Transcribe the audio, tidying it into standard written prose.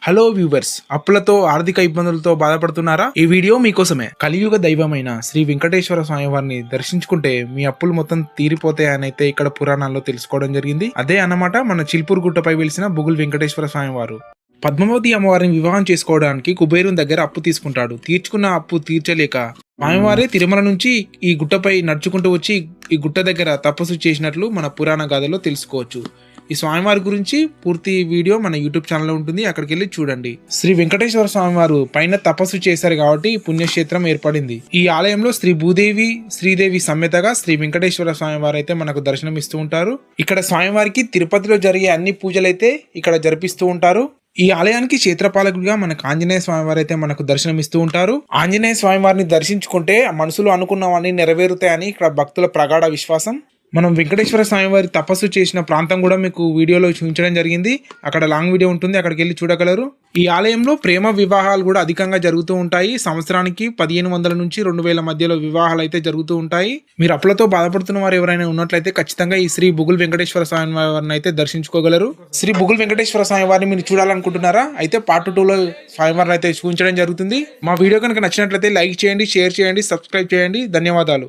Hello viewers, అప్పులతో ఆర్థిక ఇబ్బందులతో బాధపడుతున్నారా? ఈ వీడియో మీకోసమే. కలియుగ దైవమైన శ్రీ వెంకటేశ్వర స్వామి వారిని దర్శించుకుంటే మీ అప్పులు మొత్తం తీరిపోతాయని అయితే ఇక్కడ పురాణాల్లో తెలుసుకోవడం జరిగింది. అదే అన్నమాట మన చిల్పూర్ గుట్టపై వెలిసిన బుగుల్ వెంకటేశ్వర స్వామి వారు. పద్మావతి అమ్మవారిని వివాహం చేసుకోవడానికి కుబేరుని దగ్గర అప్పు తీసుకుంటాడు. తీర్చుకున్న అప్పు తీర్చలేక స్వామివారే తిరుమల నుంచి ఈ గుట్టపై నడుచుకుంటూ వచ్చి ఈ గుట్ట దగ్గర తపస్సు చేసినట్లు మన పురాణ గాథలో తెలుసుకోవచ్చు. ఈ స్వామివారి గురించి పూర్తి వీడియో మన యూట్యూబ్ ఛానల్లో ఉంటుంది, అక్కడికి వెళ్ళి చూడండి. శ్రీ వెంకటేశ్వర స్వామివారు పైన తపస్సు చేశారు కాబట్టి పుణ్యక్షేత్రం ఏర్పడింది. ఈ ఆలయంలో శ్రీ భూదేవి శ్రీదేవి సమేతగా శ్రీ వెంకటేశ్వర స్వామివారు అయితే మనకు దర్శనం ఇస్తూ ఉంటారు. ఇక్కడ స్వామివారికి తిరుపతిలో జరిగే అన్ని పూజలైతే ఇక్కడ జరిపిస్తూ ఉంటారు. ఈ ఆలయానికి క్షేత్రపాలకుడిగా మనకు ఆంజనేయ స్వామివారు అయితే మనకు దర్శనం ఇస్తూ ఉంటారు. ఆంజనేయ స్వామివారిని దర్శించుకుంటే మనసులో అనుకున్నవన్నీ నెరవేరుతాయని ఇక్కడ భక్తుల ప్రగాఢ విశ్వాసం. మనం వెంకటేశ్వర స్వామి వారి తపస్సు చేసిన ప్రాంతం కూడా మీకు వీడియోలో చూపించడం జరిగింది. అక్కడ లాంగ్ వీడియో ఉంటుంది, అక్కడికి వెళ్ళి చూడగలరు. ఈ ఆలయంలో ప్రేమ వివాహాలు కూడా అధికంగా జరుగుతూ ఉంటాయి. సంవత్సరానికి 1500 నుంచి 2000 మధ్యలో వివాహాలు అయితే జరుగుతూ ఉంటాయి. మీరు అప్పులతో బాధపడుతున్న వారు ఎవరైనా ఉన్నట్లయితే ఖచ్చితంగా ఈ శ్రీ బుగుల్ వెంకటేశ్వర స్వామి వారిని అయితే దర్శించుకోగలరు. శ్రీ బుగుల్ వెంకటేశ్వర స్వామి వారిని మీరు చూడాలనుకుంటున్నారా? అయితే పార్ట్ 2లో స్వామివారిని అయితే చూపించడం జరుగుతుంది. మా వీడియో కనుక నచ్చినట్లయితే లైక్ చేయండి, షేర్ చేయండి, సబ్స్క్రైబ్ చేయండి. ధన్యవాదాలు.